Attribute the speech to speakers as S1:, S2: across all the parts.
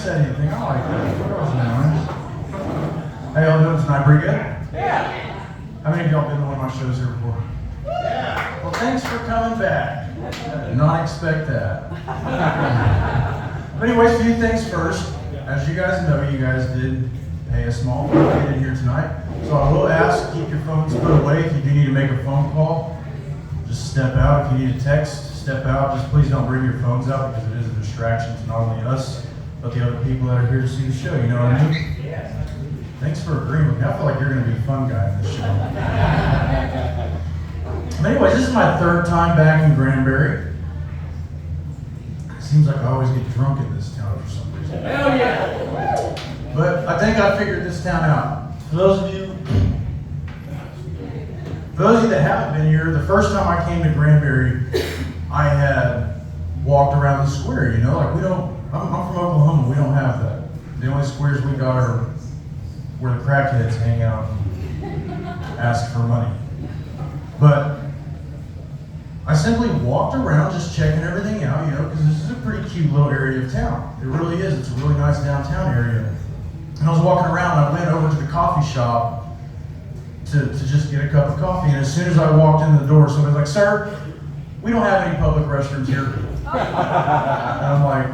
S1: said anything. I like that. That was nice. How y'all doing tonight? Pretty good?
S2: Yeah.
S1: How many of y'all been to one of my shows here before?
S2: Yeah.
S1: Well, thanks for coming back. I did not expect that. But anyways, a few things first. As you guys know, you guys did pay a small fee to get in here tonight. So I will ask, keep your phones put away. If you do need to make a phone call, just step out. If you need a text, step out. Just please don't bring your phones out because it is a distraction to not only us, but the other people that are here to see the show. You know what I mean?
S2: Yes.
S1: Thanks for agreeing with me. I feel like you're going to be a fun guy in this show. But anyways, this is my third time back in Granbury. It seems like I always get drunk in this town for some reason.
S2: Hell yeah.
S1: But I think I figured this town out. For those of you that haven't been here, the first time I came to Granbury, I had walked around the square, you know, like I'm from Oklahoma, we don't have that. The only squares we got are where the crackheads hang out and ask for money. But I simply walked around just checking everything out, you know, because this is a pretty cute little area of town. It really is. It's a really nice downtown area. And I was walking around, I went over to the coffee shop to just get a cup of coffee. And as soon as I walked in the door, somebody's like, "Sir, we don't have any public restrooms here." And I'm like,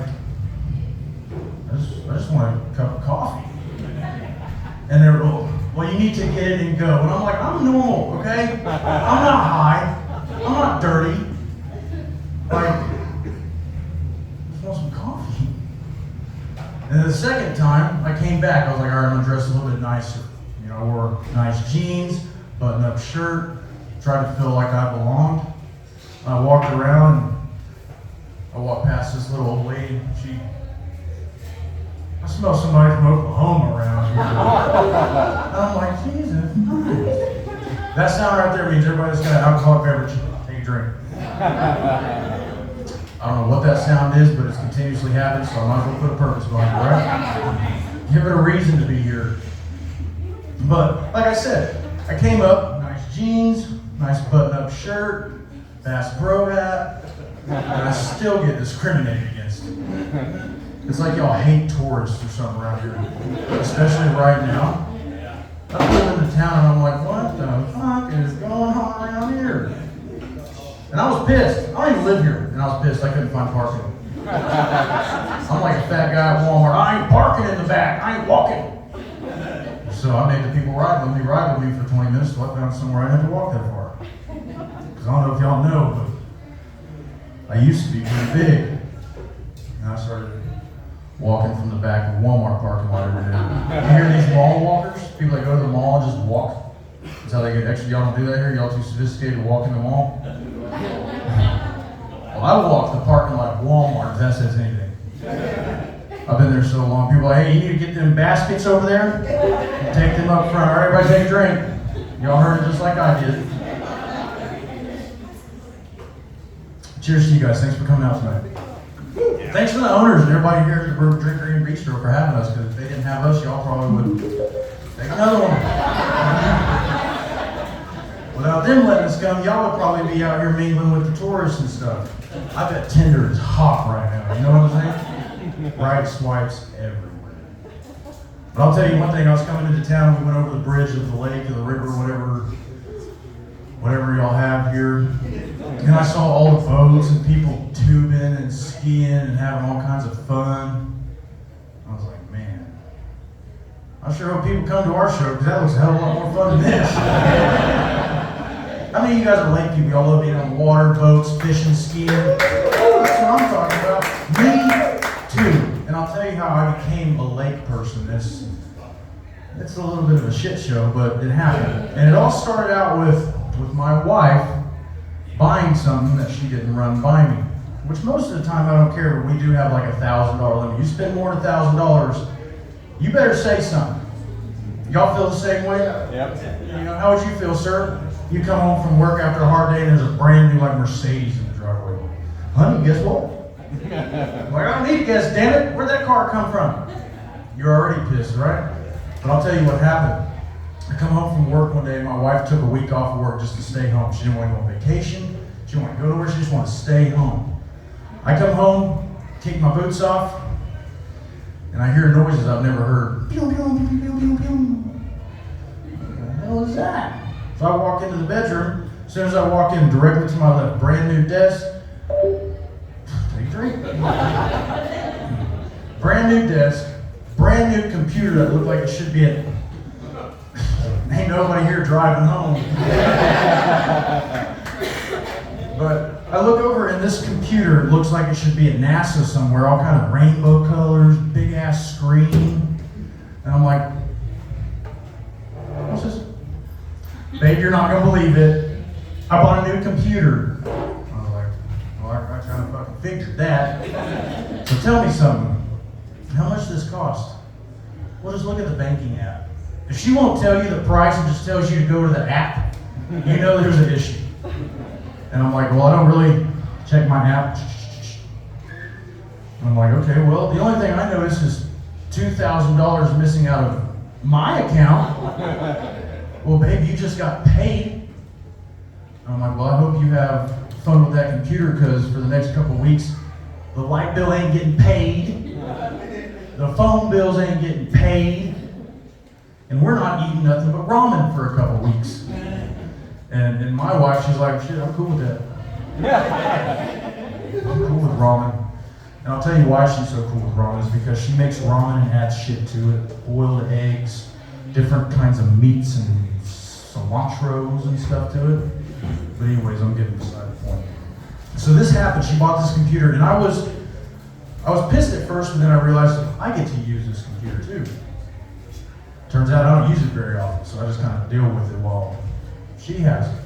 S1: I just want a cup of coffee. And they're, well, you need to get it and go. And I'm like, I'm normal, okay? I'm not high. I'm not dirty. Like, I just want some coffee. And then the second time I came back, I was like, all right, I'm gonna dress a little bit nicer. You know, I wore nice jeans, button-up shirt, tried to feel like I belonged. I walked around and I walked past this little old lady. I smell somebody from Oklahoma around here. And I'm like, Jesus Christ. That sound right there means everybody that's got an alcoholic beverage, take a drink. I don't know what that sound is, but it's continuously happening, so I might as well put a purpose behind it, right? Give it a reason to be here. But, like I said, I came up, nice jeans, nice button-up shirt, Bass Pro hat, and I still get discriminated against. It's like y'all hate tourists or something around here, especially right now. I pulled into town and I'm like, what the fuck is going on around here? And I was pissed. I don't even live here, and I was pissed. I couldn't find parking. I'm like a fat guy at Walmart. I ain't parking in the back. I ain't walking. So I made the people ride with me for 20 minutes till I found somewhere I didn't have to walk that far. Because I don't know if y'all know, but I used to be pretty big. And I started walking from the back of the Walmart parking lot every day. You hear these mall walkers? People that go to the mall and just walk. That's how they get extra. Y'all don't do that here? Y'all too sophisticated to walk in the mall? Well, I walk the parking lot of Walmart, if that says anything. I've been there so long. People are like, hey, you need to get them baskets over there. Take them up front. All right, everybody take a drink. Y'all heard it just like I did. Cheers to you guys. Thanks for coming out tonight. Thanks for the owners and everybody here at the Brew, Drinkery, and Bistro for having us, because if they didn't have us, y'all probably would take another one. Without them letting us come, y'all would probably be out here mingling with the tourists and stuff. I bet Tinder is hot right now, you know what I'm saying? Right swipes everywhere. But I'll tell you one thing, I was coming into town, we went over the bridge of the lake or the river, whatever y'all have here. And I saw all the boats and people tubing and skiing and having all kinds of fun. I was like, man, I sure hope people come to our show because that looks a hell of a lot more fun than this. How many of you guys are lake people? Y'all love being on water, boats, fishing, skiing? That's what I'm talking about. Me too. And I'll tell you how I became a lake person. It's a little bit of a shit show, but it happened. And it all started out with my wife buying something that she didn't run by me. Which most of the time I don't care, but we do have like $1,000 limit. You spend more than $1,000, you better say something. Y'all feel the same way?
S2: Yep.
S1: You know, how would you feel, sir? You come home from work after a hard day and there's a brand new like Mercedes in the driveway. Honey, guess what? Like, I don't need to guess, damn it. Where'd that car come from? You're already pissed, right? But I'll tell you what happened. I come home from work one day and my wife took a week off of work just to stay home. She didn't want to go on vacation. She didn't want to go nowhere. She just wanted to stay home. I come home, take my boots off, and I hear noises I've never heard. Pew, pew, pew, pew, pew, pew. What the hell is that? So I walk into the bedroom. As soon as I walk in, directly to my left, brand new desk. Take a drink. Brand new desk, brand new computer that looked like it should be at. Ain't nobody here driving home. But I look over and this computer looks like it should be at NASA somewhere, all kind of rainbow colors, big ass screen. And I'm like, what's this? Babe, you're not gonna believe it. I bought a new computer. I was like, well, I kind of fucking figured that. So tell me something. How much does this cost? Well, just look at the banking app. If she won't tell you the price and just tells you to go to the app, you know there's an issue. And I'm like, well, I don't really check my app. And I'm like, okay, well, the only thing I notice is $2,000 missing out of my account. Well, babe, you just got paid. And I'm like, well, I hope you have fun with that computer because for the next couple weeks, the light bill ain't getting paid. The phone bills ain't getting paid. And we're not eating nothing but ramen for a couple weeks. And my wife, she's like, shit, I'm cool with that. I'm cool with ramen. And I'll tell you why she's so cool with ramen is because she makes ramen and adds shit to it. Boiled eggs, different kinds of meats and cilantros and stuff to it. But anyways, I'm getting beside the point. So this happened, she bought this computer and I was pissed at first, but then I realized I get to use this computer too. Turns out I don't use it very often, so I just kind of deal with it while she has it.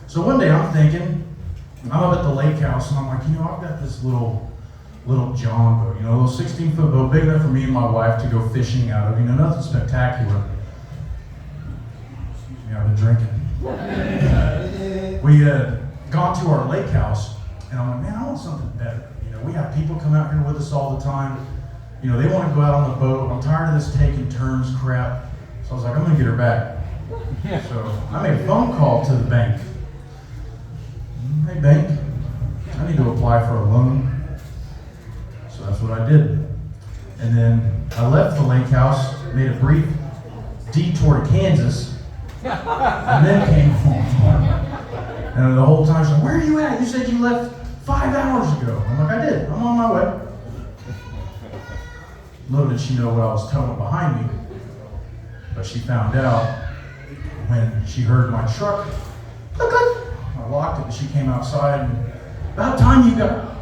S1: So one day I'm thinking, I'm up at the lake house and I'm like, I've got this little John boat, a little 16-foot boat, big enough for me and my wife to go fishing out of, nothing spectacular. Yeah, I've been drinking. We had gone to our lake house and I'm like, man, I want something better. We have people come out here with us all the time. They want to go out on the boat. I'm tired of this taking turns crap. So I was like, I'm going to get her back. So I made a phone call to the bank. Hey, bank, I need to apply for a loan. So that's what I did. And then I left the lake house, made a brief detour to Kansas, and then came home. And the whole time she's like, where are you at? You said you left 5 hours ago. I'm like, I did. I'm on my way. Little did she know what I was towing behind me. But she found out when she heard my truck. Click, click. I locked it and she came outside and about time you got.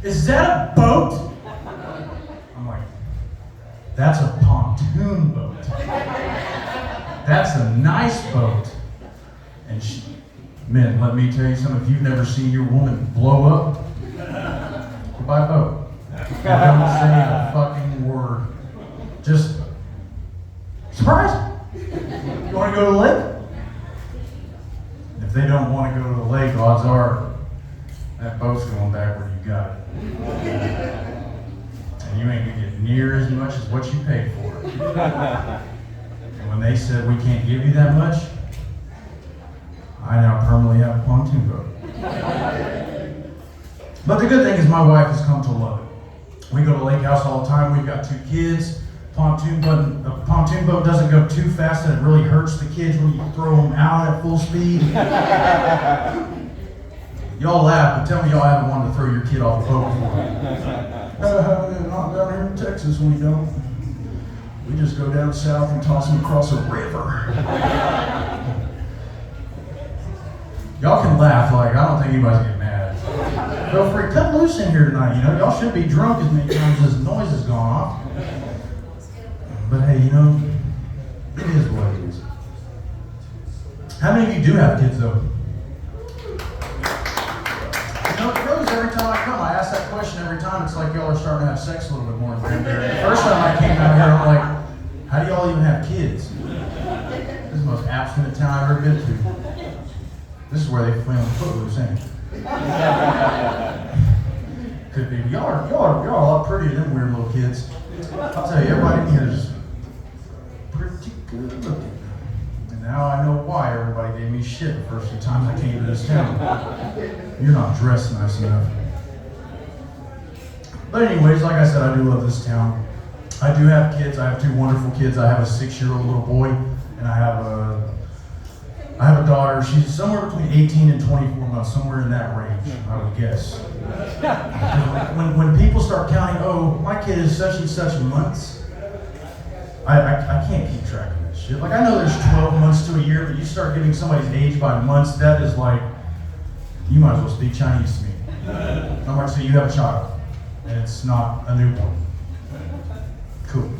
S1: Is that a boat? I'm like, that's a pontoon boat. That's a nice boat. And she, men, let me tell you something. If you've never seen your woman blow up, go buy a boat. Don't say a fucking word. Just surprise. You want to go to the lake? If they don't want to go to the lake, odds are that boat's going back where you got it. And you ain't gonna get near as much as what you paid for it. And when they said we can't give you that much, I now permanently have a pontoon boat. But the good thing is my wife has come to love it. We go to lake house all the time. We've got 2 kids. A pontoon boat doesn't go too fast that it really hurts the kids when you throw them out at full speed. Y'all laugh, but tell me y'all haven't wanted to throw your kid off a boat before. Not down here in Texas, we don't. We just go down south and toss them across a river. Y'all can laugh, like I don't think anybody's getting mad. Feel free, cut loose in here tonight, y'all should be drunk as many times as the noise has gone off. But hey, it is what it is. How many of you do have kids though? It goes every time I come. I ask that question every time. It's like y'all are starting to have sex a little bit more in Granbury. The first time I came out here, I'm like, how do y'all even have kids? This is the most abstinent town I've ever been to. This is where they film Footloose, ain't it? Could be. Y'all are a lot prettier than weird little kids. I'll tell you, everybody in here is pretty good looking. And now I know why everybody gave me shit the first few times I came to this town. You're not dressed nice enough. But anyways, like I said, I do love this town. I do have kids. I have two wonderful kids. I have a 6-year-old little boy, and I have a daughter. She's somewhere between 18 and 24 months, somewhere in that range, I would guess. When people start counting, oh, my kid is such and such months, I can't keep track of that shit. Like, I know there's 12 months to a year, but you start giving somebody's age by months, that is like, you might as well speak Chinese to me. I'm like, so you have a child, and it's not a newborn. Cool.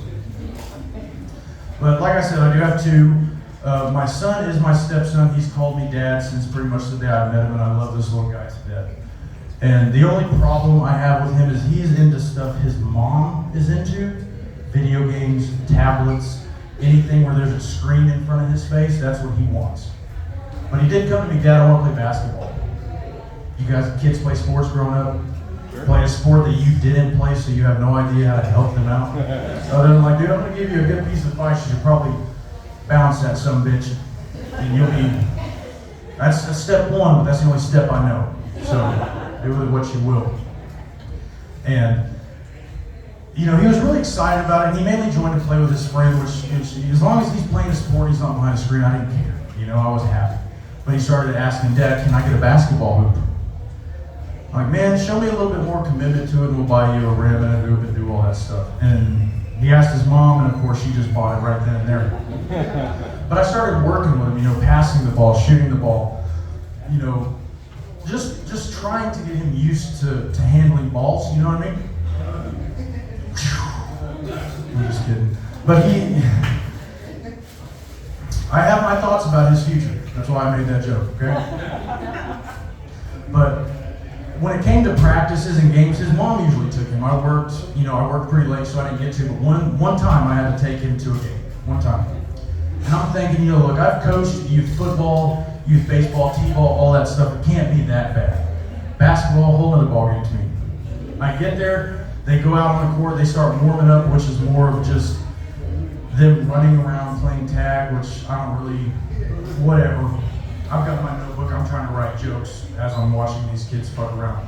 S1: But like I said, I do have two. My son is my stepson. He's called me dad since pretty much the day I met him, and I love this little guy to death. And the only problem I have with him is he's into stuff his mom is into. Video games, tablets, anything where there's a screen in front of his face, that's what he wants. But he did come to me, Dad, I want to play basketball. You guys, kids play sports growing up? Play a sport that you didn't play, so you have no idea how to help them out? Other than like, dude, I'm going to give you a good piece of advice. You should probably bounce that some bitch, and you'll be, that's step one, but that's the only step I know. So do with it what you will. And you know, he was really excited about it, and he mainly joined to play with his friend, which as long as he's playing a sport, he's not behind the screen, I didn't care. You know, I was happy. But he started asking, Dad, can I get a basketball hoop? I'm like, man, show me a little bit more commitment to it, and we'll buy you a rim and a hoop and do all that stuff. And he asked his mom, and of course, she just bought it right then and there. But I started working with him, you know, passing the ball, shooting the ball, you know, just trying to get him used to handling balls, you know what I mean? I'm just kidding. But I have my thoughts about his future. That's why I made that joke, okay? But when it came to practices and games, his mom usually took him. I worked pretty late, so I didn't get to. But one time I had to take him to a game. One time. And I'm thinking, you know, look, I've coached youth football, youth baseball, t-ball, all that stuff. It can't be that bad. Basketball, whole other ballgame to me. I get there. They go out on the court, they start warming up, which is more of just them running around playing tag, which I don't really, whatever. I've got my notebook, I'm trying to write jokes as I'm watching these kids fuck around.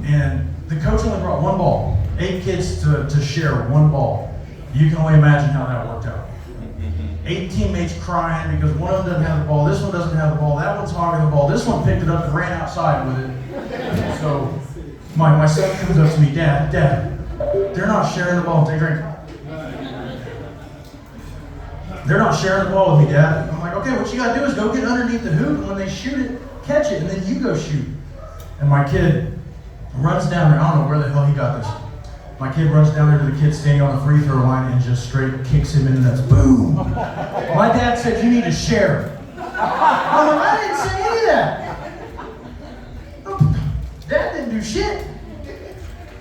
S1: And the coach only brought one ball, 8 kids to share one ball. You can only imagine how that worked out. 8 teammates crying because one of them doesn't have the ball, this one doesn't have the ball, that one's hogging the ball, this one picked it up and ran outside with it. So, my son comes up to me, Dad, they're not sharing the ball. Take a drink. They're not sharing the ball with me, Dad. I'm like, okay, what you gotta do is go get underneath the hoop, and when they shoot it, catch it, and then you go shoot. And my kid runs down there. I don't know where the hell he got this. My kid runs down there to the kid standing on the free throw line and just straight kicks him in the nuts. Boom! My dad said, you need to share. I'm like, I didn't say any of that. Dad didn't do shit.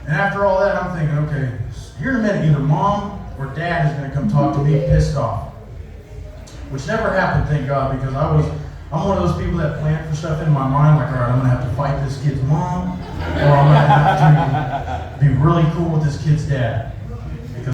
S1: And after all that, I'm thinking, okay, here in a minute, either mom or dad is going to come talk to me pissed off. Which never happened, thank God, because I'm one of those people that plan for stuff in my mind, like, all right, I'm going to have to fight this kid's mom, or I'm going to have to be really cool with this kid's dad.